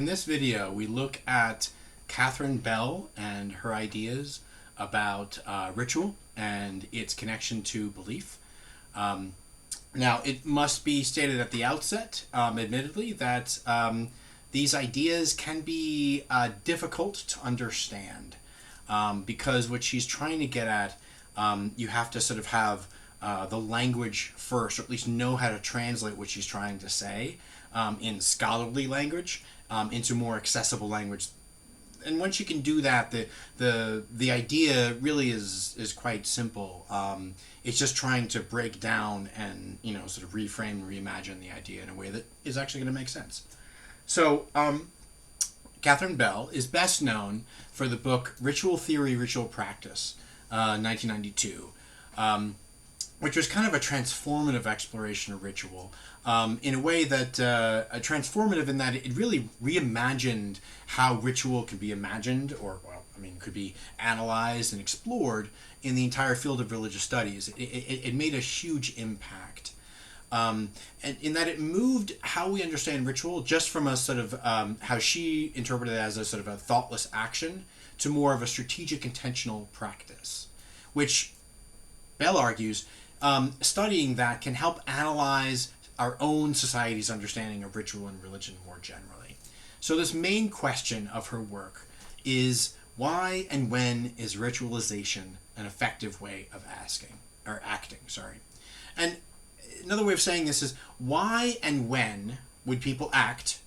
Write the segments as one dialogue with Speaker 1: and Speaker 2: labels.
Speaker 1: In this video, we look at Catherine Bell and her ideas about ritual and its connection to belief. Now, it must be stated at the outset, admittedly, that these ideas can be difficult to understand because what she's trying to get at, you have to sort of have the language first, or at least know how to translate what she's trying to say in scholarly language into more accessible language. And once you can do that, the idea really is quite simple. It's just trying to break down and sort of reframe and reimagine the idea in a way that is actually going to make sense. So Catherine Bell is best known for the book Ritual Theory, Ritual Practice, 1992, which was kind of a transformative exploration of ritual in a way that transformative in that it really reimagined how ritual could be imagined could be analyzed and explored in the entire field of religious studies. It made a huge impact. And in that it moved how we understand ritual just from a sort of how she interpreted it as a sort of a thoughtless action to more of a strategic intentional practice, which Bell argues studying that can help analyze our own society's understanding of ritual and religion more generally. So this main question of her work is, why and when is ritualization an effective way of acting? And another way of saying this is, why and when would people act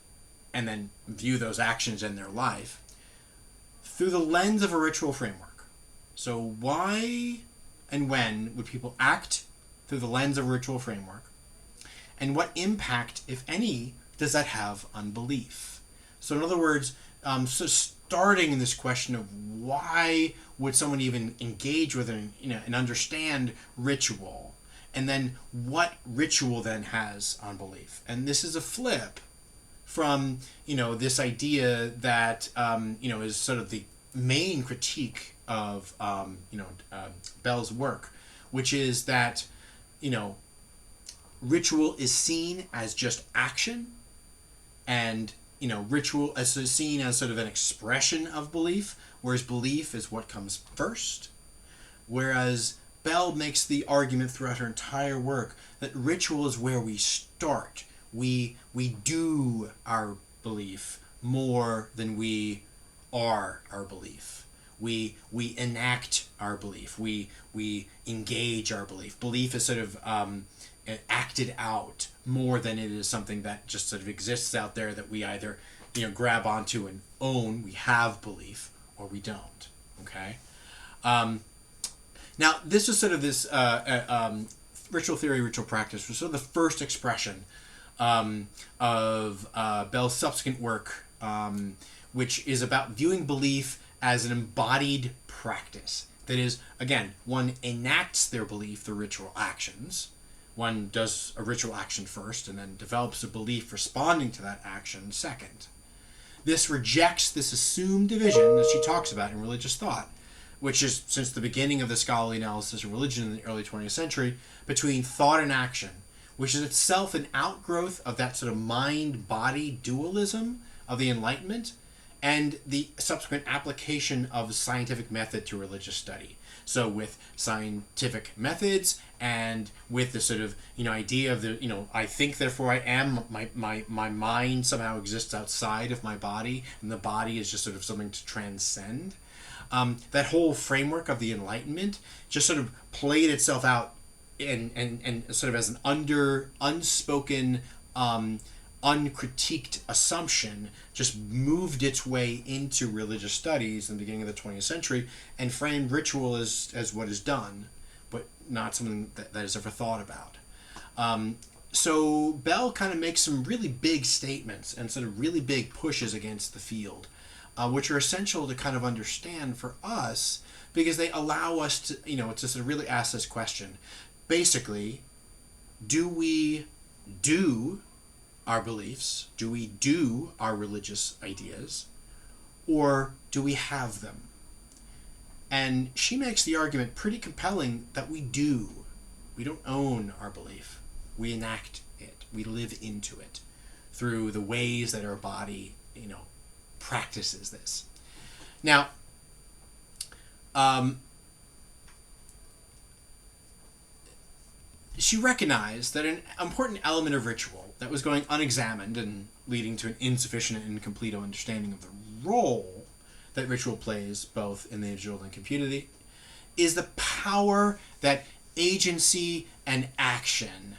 Speaker 1: and then view those actions in their life through the lens of a ritual framework? So why and when would people act through the lens of a ritual framework? And what impact, if any, does that have on belief? So in other words, so starting in this question of why would someone even engage with and understand ritual, and then what ritual then has on belief. And this is a flip from, this idea that, is sort of the main critique of, Bell's work, which is that, ritual is seen as just action, and ritual is seen as sort of an expression of belief, whereas belief is what comes first. Whereas Bell makes the argument throughout her entire work that ritual is where we start. We do our belief more than we are our belief. We enact our belief. We engage our belief. Belief is sort of acted out more than it is something that just sort of exists out there that we either grab onto and own. We have belief or we don't. Okay. Now this is sort of this ritual theory, ritual practice was sort of the first expression of Bell's subsequent work, which is about viewing belief as an embodied practice. That is, again, one enacts their belief through ritual actions. One does a ritual action first and then develops a belief responding to that action second. This rejects this assumed division that she talks about in religious thought, which is since the beginning of the scholarly analysis of religion in the early 20th century, between thought and action, which is itself an outgrowth of that sort of mind-body dualism of the Enlightenment and the subsequent application of scientific method to religious study. So with scientific methods and with the sort of, idea of the, I think, therefore I am, my mind somehow exists outside of my body, and the body is just sort of something to transcend. That whole framework of the Enlightenment just sort of played itself out and sort of as an unspoken, uncritiqued assumption, just moved its way into religious studies in the beginning of the 20th century and framed ritual as what is done, but not something that is ever thought about. So Bell kind of makes some really big statements and sort of really big pushes against the field, which are essential to kind of understand for us because they allow us to, to sort of really ask this question. Basically, do we do our beliefs? Do we do our religious ideas? Or do we have them? And she makes the argument pretty compelling that we do. We don't own our belief. We enact it. We live into it through the ways that our body practices this. Now, she recognized that an important element of ritual that was going unexamined and leading to an insufficient and incomplete understanding of the role that ritual plays both in the individual and community is the power that agency and action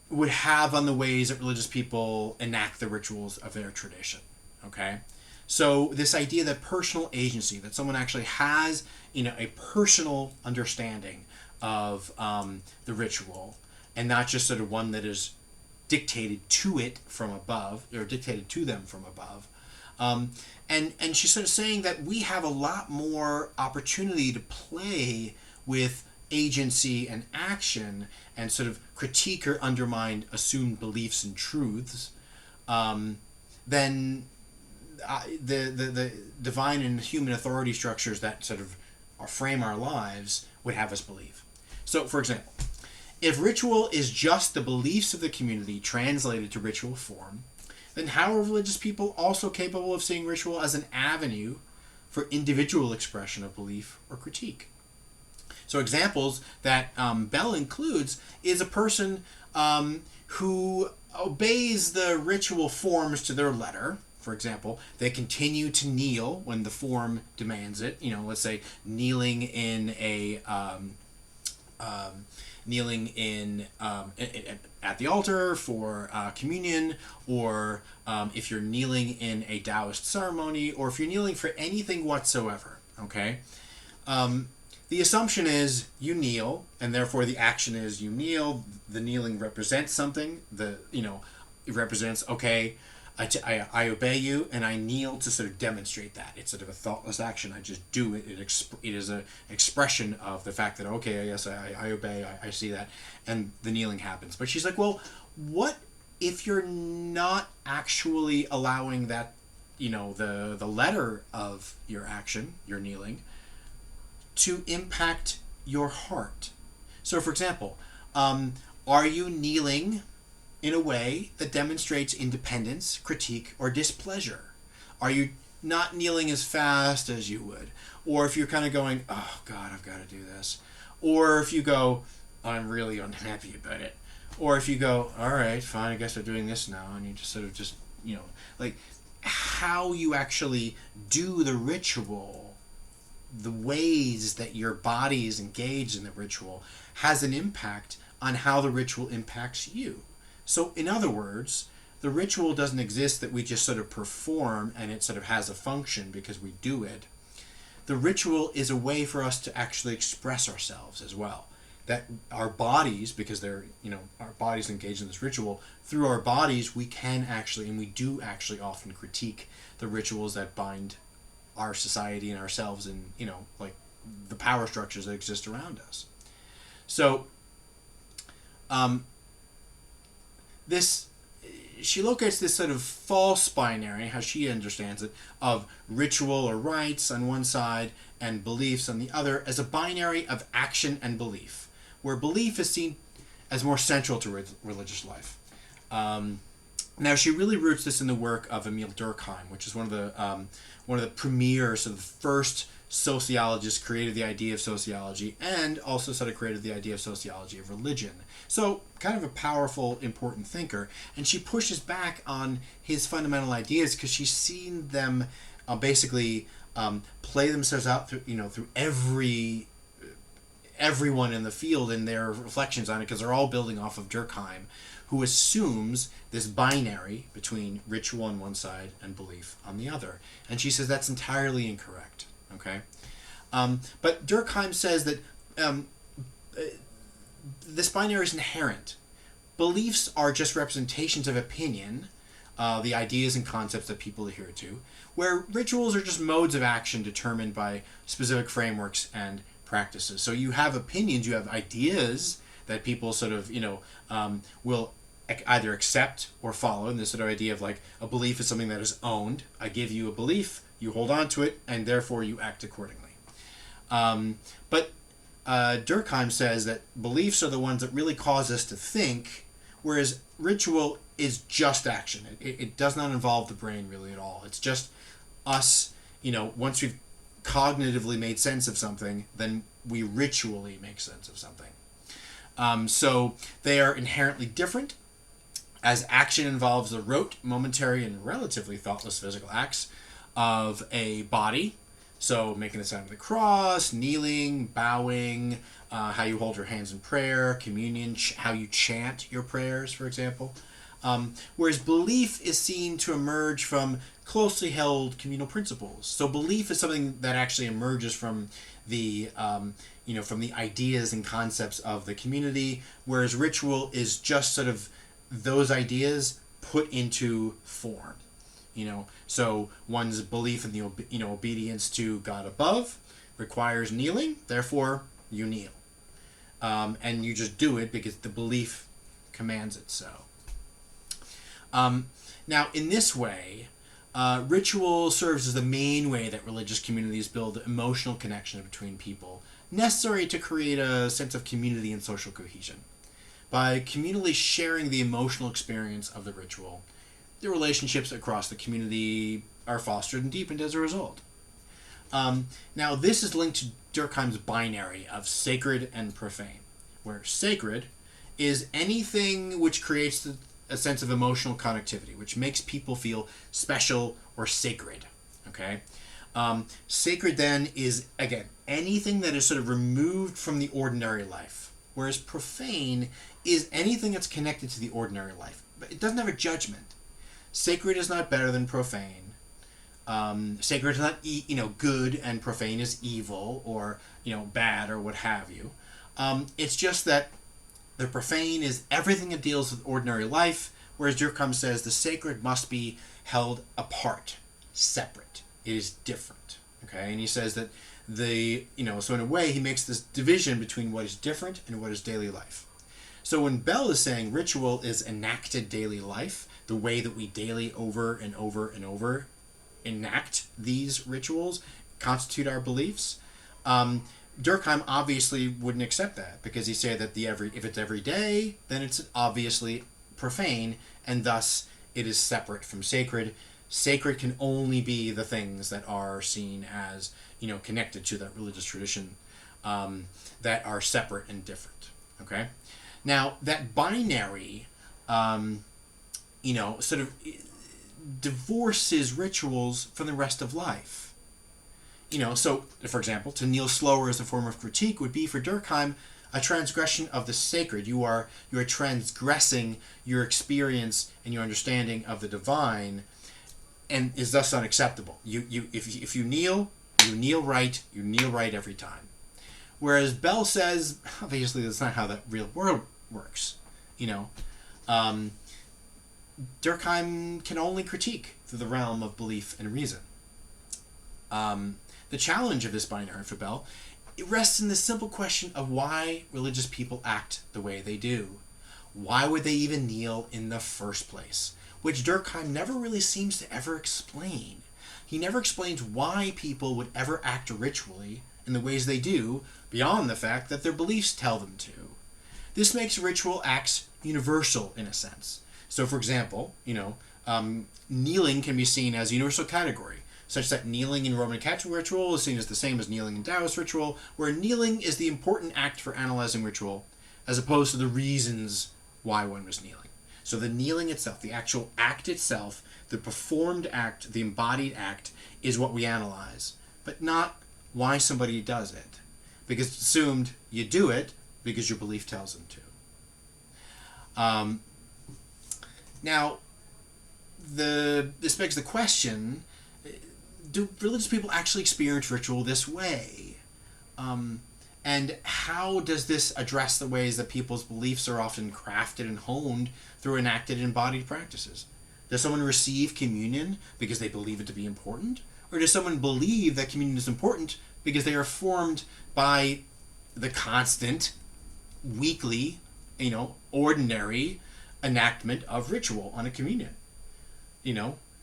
Speaker 1: would have on the ways that religious people enact the rituals of their tradition. Okay? So this idea that personal agency, that someone actually has, a personal understanding of the ritual, and not just sort of one that is dictated to it from above, or dictated to them from above. And she's sort of saying that we have a lot more opportunity to play with agency and action and sort of critique or undermine assumed beliefs and truths than the divine and human authority structures that sort of frame our lives would have us believe. So, for example, if ritual is just the beliefs of the community translated to ritual form, then how are religious people also capable of seeing ritual as an avenue for individual expression of belief or critique? So examples that Bell includes is a person who obeys the ritual forms to their letter. For example, they continue to kneel when the form demands it. Let's say kneeling in at the altar for communion, or if you're kneeling in a Taoist ceremony, or if you're kneeling for anything whatsoever. Okay. The assumption is you kneel, and therefore the action is you kneel. The kneeling represents something. It represents, okay, I obey you, and I kneel to sort of demonstrate that. It's sort of a thoughtless action. I just do it. It is an expression of the fact that, okay, yes, I obey, I see that, and the kneeling happens. But she's like, well, what if you're not actually allowing that, the letter of your action, your kneeling, to impact your heart? So, for example, are you kneeling in a way that demonstrates independence, critique, or displeasure? Are you not kneeling as fast as you would? Or if you're kind of going, oh God, I've got to do this. Or if you go, I'm really unhappy about it. Or if you go, all right, fine, I guess I'm doing this now. And you just sort of like how you actually do the ritual, the ways that your body is engaged in the ritual has an impact on how the ritual impacts you. So, in other words, the ritual doesn't exist that we just sort of perform and it sort of has a function because we do it. The ritual is a way for us to actually express ourselves as well. That our bodies, because they're, our bodies engaged in this ritual, through our bodies we can actually, and we do actually often critique the rituals that bind our society and ourselves and, like the power structures that exist around us. So, she locates this sort of false binary, how she understands it, of ritual or rites on one side and beliefs on the other, as a binary of action and belief, where belief is seen as more central to religious life. Now, she really roots this in the work of Emile Durkheim, which is one of the premier sort of first sociologists created the idea of sociology, and also sort of created the idea of sociology of religion. So, kind of a powerful, important thinker, and she pushes back on his fundamental ideas because she's seen them basically play themselves out through, through everyone in the field and their reflections on it, because they're all building off of Durkheim, who assumes this binary between ritual on one side and belief on the other. And she says that's entirely incorrect. Okay? But Durkheim says that this binary is inherent. Beliefs are just representations of opinion, the ideas and concepts that people adhere to, where rituals are just modes of action determined by specific frameworks and practices. So you have opinions, you have ideas that people sort of, will either accept or follow. And this sort of idea of like a belief is something that is owned. I give you a belief, you hold on to it, and therefore you act accordingly. But Durkheim says that beliefs are the ones that really cause us to think, whereas ritual is just action. It does not involve the brain really at all. It's just us, once we've cognitively made sense of something, then we ritually make sense of something. So they are inherently different, as action involves the rote, momentary, and relatively thoughtless physical acts of a body. So making the sign of the cross, kneeling, bowing, how you hold your hands in prayer, communion, how you chant your prayers, for example. Whereas belief is seen to emerge from closely held communal principles. So belief is something that actually emerges from the from the ideas and concepts of the community, whereas ritual is just sort of those ideas put into form. So one's belief in the obedience to God above requires kneeling. Therefore, you kneel, and you just do it because the belief commands it so. Now, in this way, ritual serves as the main way that religious communities build emotional connection between people, necessary to create a sense of community and social cohesion. By communally sharing the emotional experience of the ritual, the relationships across the community are fostered and deepened as a result. Now, this is linked to Durkheim's binary of sacred and profane, where sacred is anything which creates a sense of emotional connectivity, which makes people feel special or sacred. Okay? Sacred then is, again, anything that is sort of removed from the ordinary life, whereas profane is anything that's connected to the ordinary life, but it doesn't have a judgment. Sacred is not better than profane. Sacred is not good, and profane is evil or bad or what have you. It's just that the profane is everything that deals with ordinary life, whereas Durkheim says the sacred must be held apart, separate. It is different. Okay, and he says that so in a way he makes this division between what is different and what is daily life. So when Bell is saying ritual is enacted daily life, the way that we daily over and over and over enact these rituals, constitute our beliefs, Durkheim obviously wouldn't accept that, because he said that if it's every day, then it's obviously profane, and thus it is separate from sacred. Sacred can only be the things that are seen as connected to that religious tradition, that are separate and different. Okay, now that binary, sort of divorces rituals from the rest of life. So, for example, to kneel slower as a form of critique would be, for Durkheim, a transgression of the sacred. You are transgressing your experience and your understanding of the divine, and is thus unacceptable. If you kneel right. You kneel right every time. Whereas Bell says, obviously, that's not how the real world works. Durkheim can only critique through the realm of belief and reason. The challenge of this binary for Bell, it rests in the simple question of why religious people act the way they do. Why would they even kneel in the first place? Which Durkheim never really seems to ever explain. He never explains why people would ever act ritually in the ways they do, beyond the fact that their beliefs tell them to. This makes ritual acts universal in a sense. So, for example, kneeling can be seen as a universal category, such that kneeling in Roman Catholic ritual is seen as the same as kneeling in Taoist ritual, where kneeling is the important act for analyzing ritual, as opposed to the reasons why one was kneeling. So the kneeling itself, the actual act itself, the performed act, the embodied act, is what we analyze, but not why somebody does it, because it's assumed you do it because your belief tells them to. Now, this begs the question, do religious people actually experience ritual this way? And how does this address the ways that people's beliefs are often crafted and honed through enacted and embodied practices? Does someone receive communion because they believe it to be important? Or does someone believe that communion is important because they are formed by the constant, weekly, ordinary enactment of ritual on a communion?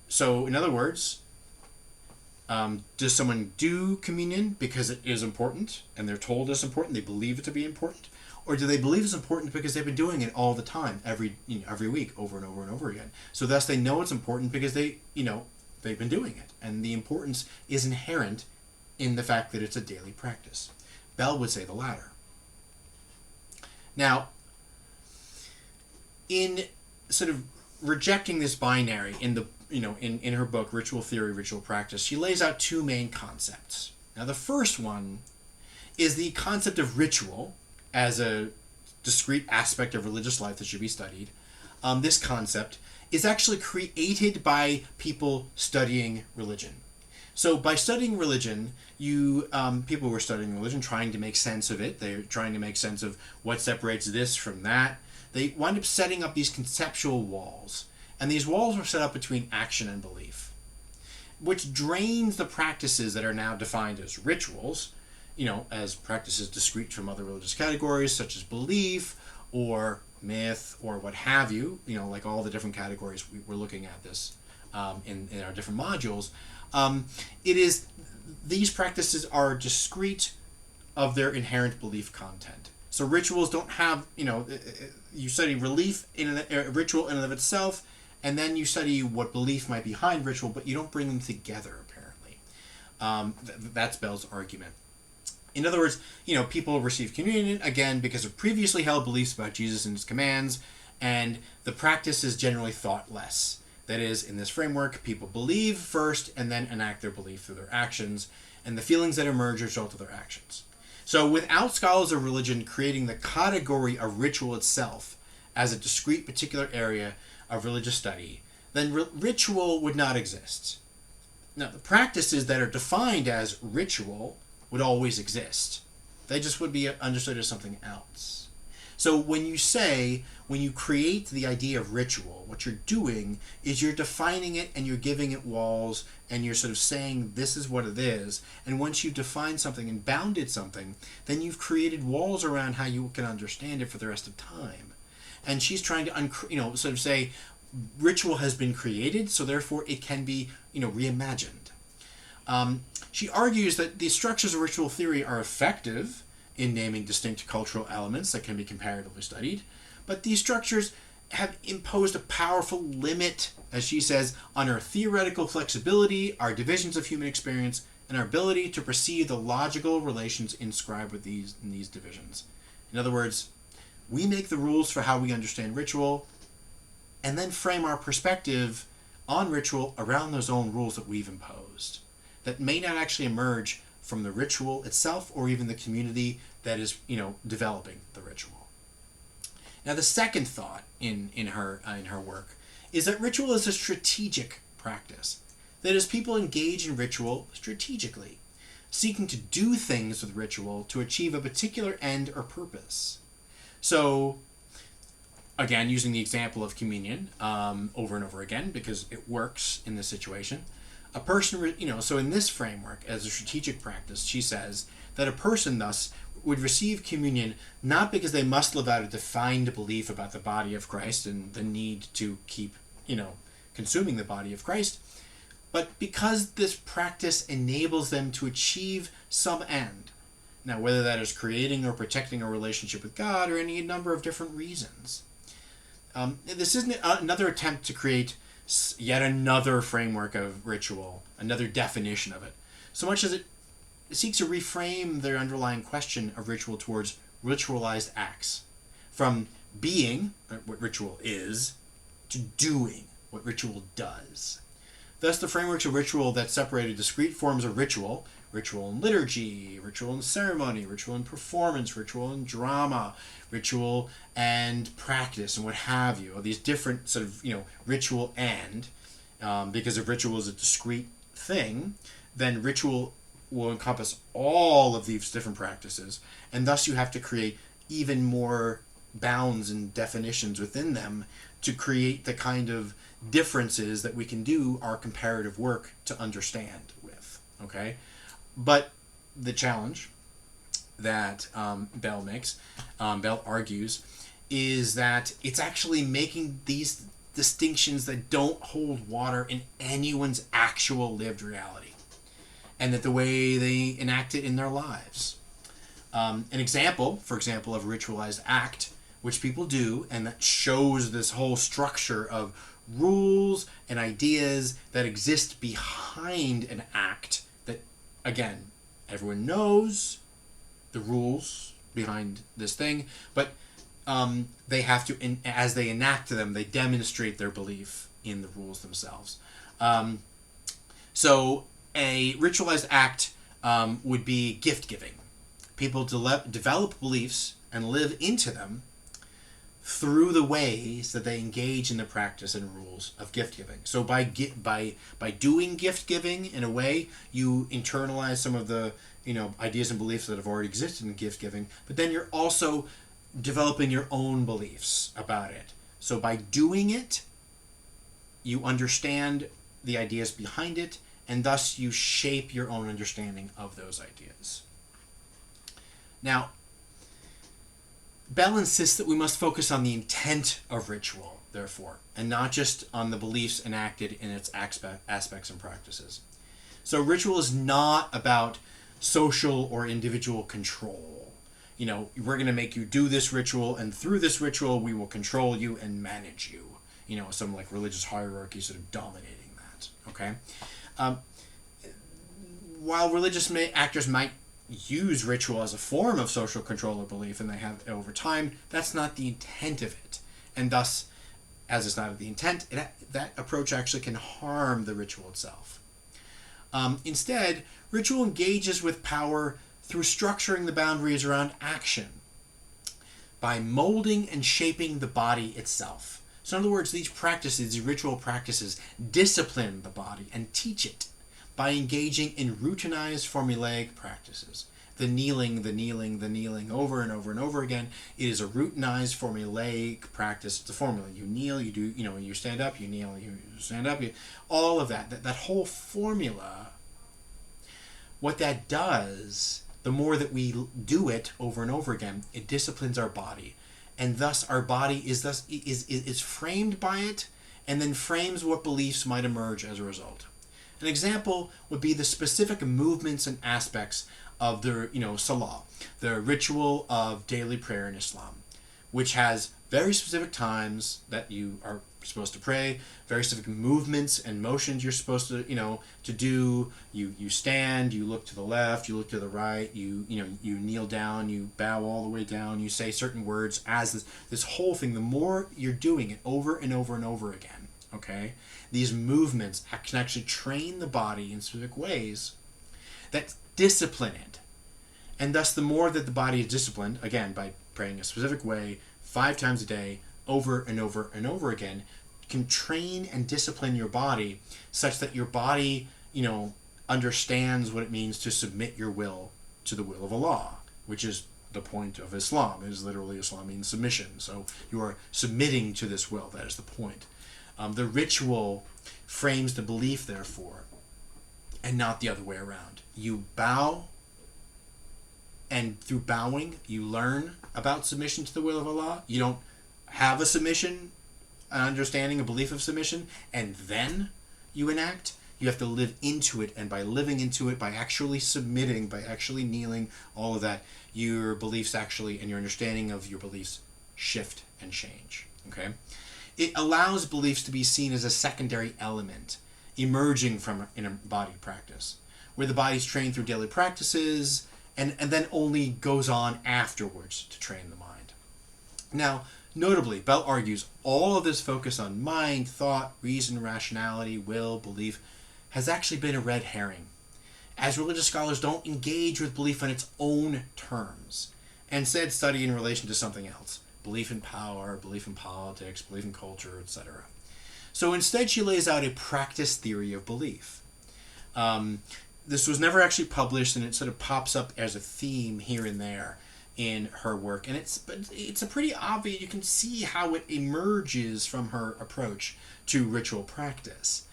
Speaker 1: So in other words, does someone do communion because it is important and they're told it's important, they believe it to be important? Or do they believe it's important because they've been doing it all the time, every week, over and over and over again? So thus they know it's important because they've been doing it, and the importance is inherent in the fact that it's a daily practice. Bell would say the latter. Now, in sort of rejecting this binary in her book Ritual Theory, Ritual Practice, she lays out two main concepts. Now, the first one is the concept of ritual as a discrete aspect of religious life that should be studied. This concept is actually created by people studying religion. So by studying religion, people were studying religion, trying to make sense of it. They're trying to make sense of what separates this from that. They wind up setting up these conceptual walls. And these walls were set up between action and belief, which drains the practices that are now defined as rituals, as practices discrete from other religious categories, such as belief or myth or what have you, like all the different categories we're looking at this in our different modules. These practices are discrete of their inherent belief content. So rituals don't have, you study relief in a ritual in and of itself, and then you study what belief might be behind ritual, but you don't bring them together, apparently. That's Bell's argument. In other words, people receive communion, again, because of previously held beliefs about Jesus and his commands, and the practice is generally thoughtless. That is, in this framework, people believe first and then enact their belief through their actions, and the feelings that emerge are a result of their actions. So without scholars of religion creating the category of ritual itself as a discrete particular area of religious study, then ritual would not exist. Now, the practices that are defined as ritual would always exist. They just would be understood as something else. So when you create the idea of ritual, what you're doing is you're defining it and you're giving it walls and you're sort of saying this is what it is. And once you've defined something and bounded something, then you've created walls around how you can understand it for the rest of time. And she's trying to sort of say ritual has been created, so therefore it can be reimagined. She argues that the structures of ritual theory are effective in naming distinct cultural elements that can be comparatively studied, but these structures have imposed a powerful limit, as she says, on our theoretical flexibility, our divisions of human experience, and our ability to perceive the logical relations inscribed with these divisions. In other words, we make the rules for how we understand ritual, and then frame our perspective on ritual around those own rules that we've imposed, that may not actually emerge from the ritual itself or even the community that is developing the ritual. Now, the second thought in her work is that ritual is a strategic practice. That is, people engage in ritual strategically, seeking to do things with ritual to achieve a particular end or purpose. So, again, using the example of communion over and over again because it works in this situation, a person, so in this framework, as a strategic practice, she says that a person thus would receive communion not because they must live out a defined belief about the body of Christ and the need to keep, consuming the body of Christ, but because this practice enables them to achieve some end. Now, whether that is creating or protecting a relationship with God or any number of different reasons. This isn't another attempt to create yet another framework of ritual, another definition of it, so much as it seeks to reframe their underlying question of ritual towards ritualized acts, from being what ritual is to doing what ritual does. Thus, the frameworks of ritual that separated discrete forms of ritual in liturgy, ritual in ceremony, ritual in performance, ritual in drama, ritual and practice, and what have you, all these different sort of, ritual and, because if ritual is a discrete thing, then ritual will encompass all of these different practices, and thus you have to create even more bounds and definitions within them to create the kind of differences that we can do our comparative work to understand with, okay? But the challenge that Bell argues, is that it's actually making these distinctions that don't hold water in anyone's actual lived reality, and that the way they enact it in their lives. An example, for example, of a ritualized act, which people do, and that shows this whole structure of rules and ideas that exist behind an act that, again, everyone knows the rules behind this thing, but they have to, as they enact them, they demonstrate their belief in the rules themselves. So a ritualized act would be gift giving. People develop beliefs and live into them through the ways that they engage in the practice and rules of gift giving. So by doing gift giving in a way, you internalize some of the ideas and beliefs that have already existed in gift giving, but then you're also developing your own beliefs about it. So by doing it, you understand the ideas behind it, and thus you shape your own understanding of those ideas. Now, Bell insists that we must focus on the intent of ritual, therefore, and not just on the beliefs enacted in its aspects and practices. So ritual is not about social or individual control. We're going to make you do this ritual, and through this ritual we will control you and manage you. Some like religious hierarchy sort of dominating that. Okay? While religious actors might use ritual as a form of social control or belief, and they have over time, that's not the intent of it. And thus, as it's not the intent, that approach actually can harm the ritual itself. Instead, ritual engages with power through structuring the boundaries around action, by molding and shaping the body itself. So in other words, these ritual practices, discipline the body and teach it by engaging in routinized formulaic practices. The kneeling, over and over and over again. It is a routinized formulaic practice. It's a formula. You kneel, you do, you stand up, you kneel, you stand up, all of that whole formula. What that does, the more that we do it over and over again, it disciplines our body. And thus our body is framed by it, and then frames what beliefs might emerge as a result. An example would be the specific movements and aspects of the salah, the ritual of daily prayer in Islam, which has very specific times that you are supposed to pray, very specific movements and motions you're supposed to to do. You stand, you look to the left, you look to the right, you kneel down, you bow all the way down, you say certain words as this whole thing. The more you're doing it over and over and over again, okay, these movements can actually train the body in specific ways that discipline it. And thus the more that the body is disciplined, again, by praying a specific way 5 times a day, over and over and over again, can train and discipline your body such that your body, understands what it means to submit your will to the will of Allah, which is the point of Islam. It is literally, Islam means submission. So you are submitting to this will. That is the point. The ritual frames the belief, therefore, and not the other way around. You bow, and through bowing, you learn about submission to the will of Allah. You don't have a submission, an understanding, a belief of submission, and then you enact. You have to live into it, and by living into it, by actually submitting, by actually kneeling, all of that, your beliefs actually, and your understanding of your beliefs shift and change. Okay? It allows beliefs to be seen as a secondary element emerging from an embodied practice, where the body's trained through daily practices and then only goes on afterwards to train the mind. Now, notably, Bell argues all of this focus on mind, thought, reason, rationality, will, belief has actually been a red herring, as religious scholars don't engage with belief on its own terms, and instead study in relation to something else. Belief in power, belief in politics, belief in culture, etc. So instead she lays out a practice theory of belief. This was never actually published, and it sort of pops up as a theme here and there in her work. And it's a pretty obvious, you can see how it emerges from her approach to ritual practice.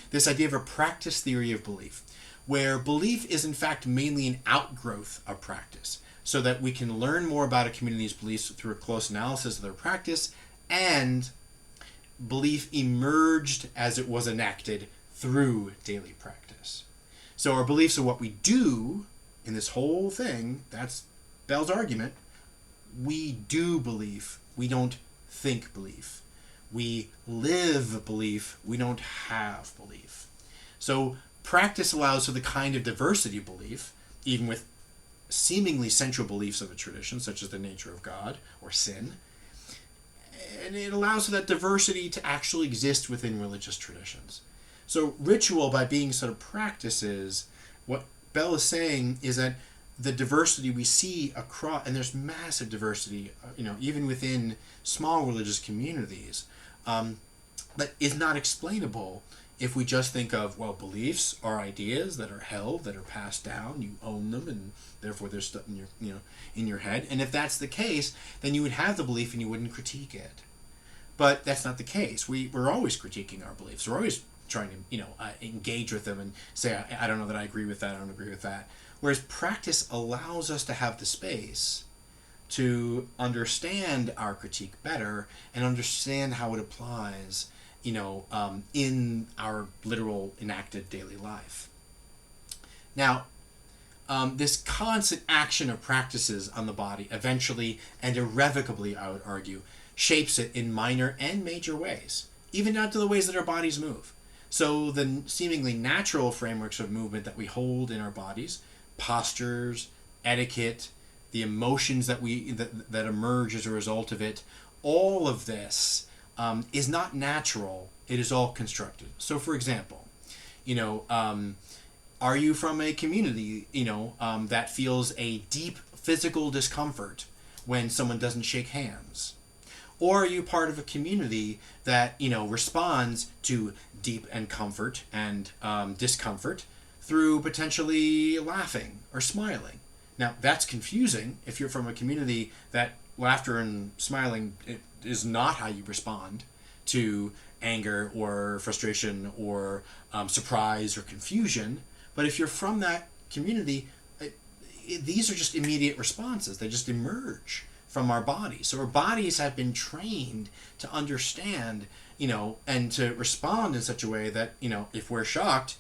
Speaker 1: This idea of a practice theory of belief, where belief is in fact mainly an outgrowth of practice, so that we can learn more about a community's beliefs through a close analysis of their practice, and belief emerged as it was enacted through daily practice. So our beliefs are what we do in this whole thing. That's Bell's argument, we do belief, we don't think belief. We live belief, we don't have belief. So practice allows for the kind of diversity of belief, even with seemingly central beliefs of a tradition, such as the nature of God or sin. And it allows for that diversity to actually exist within religious traditions. So ritual, by being sort of practices, what Bell is saying is that the diversity we see across, and there's massive diversity, even within small religious communities, that is not explainable if we just think of, well, beliefs are ideas that are held, that are passed down, you own them, and therefore they're stuck in your head. And if that's the case, then you would have the belief and you wouldn't critique it. But that's not the case. We're always critiquing our beliefs. We're always trying to engage with them and say, I don't know that I agree with that, I don't agree with that. Whereas practice allows us to have the space to understand our critique better and understand how it applies, in our literal enacted daily life. Now, this constant action of practices on the body eventually and irrevocably, I would argue, shapes it in minor and major ways, even down to the ways that our bodies move. So the seemingly natural frameworks of movement that we hold in our bodies, postures, etiquette, the emotions that emerge as a result of it, all of this is not natural. It is all constructed. So, for example, are you from a community, that feels a deep physical discomfort when someone doesn't shake hands? Or are you part of a community that, responds to deep and comfort and discomfort through potentially laughing or smiling? Now, that's confusing if you're from a community that laughter and smiling is not how you respond to anger or frustration or surprise or confusion. But if you're from that community, these are just immediate responses. They just emerge from our bodies. So our bodies have been trained to understand, and to respond in such a way that, if we're shocked,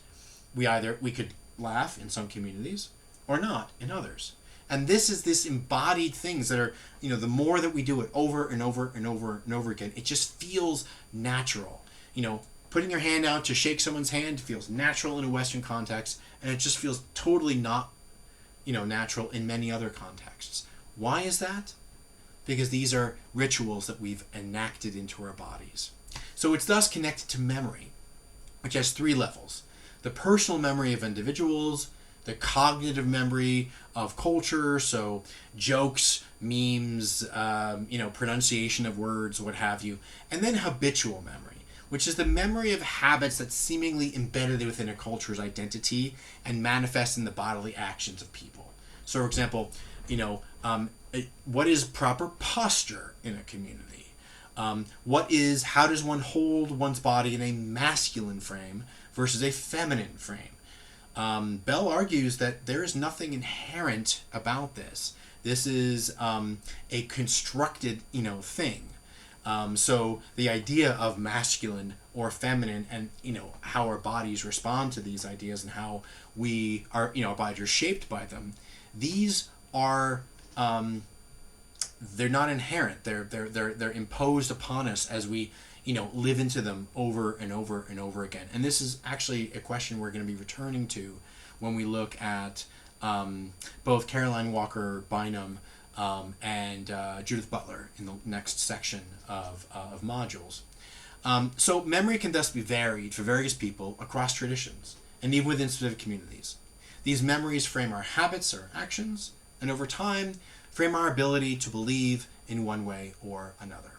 Speaker 1: we could laugh in some communities or not in others. And this embodied things that are, the more that we do it over and over and over and over again, it just feels natural. Putting your hand out to shake someone's hand feels natural in a Western context, and it just feels totally not, natural in many other contexts. Why is that? Because these are rituals that we've enacted into our bodies. So it's thus connected to memory, which has 3 levels. The personal memory of individuals, the cognitive memory of culture, so jokes, memes, pronunciation of words, what have you, and then habitual memory, which is the memory of habits that's seemingly embedded within a culture's identity and manifest in the bodily actions of people. So, for example, what is proper posture in a community? How does one hold one's body in a masculine frame versus a feminine frame? Bell argues that there is nothing inherent about this. This is a constructed, thing. So the idea of masculine or feminine, and how our bodies respond to these ideas and how we are, our bodies are shaped by them. These are they're not inherent. They're imposed upon us as we live into them over and over and over again. And this is actually a question we're going to be returning to when we look at both Caroline Walker Bynum and Judith Butler in the next section of modules. So memory can thus be varied for various people across traditions and even within specific communities. These memories frame our habits or actions, and over time frame our ability to believe in one way or another.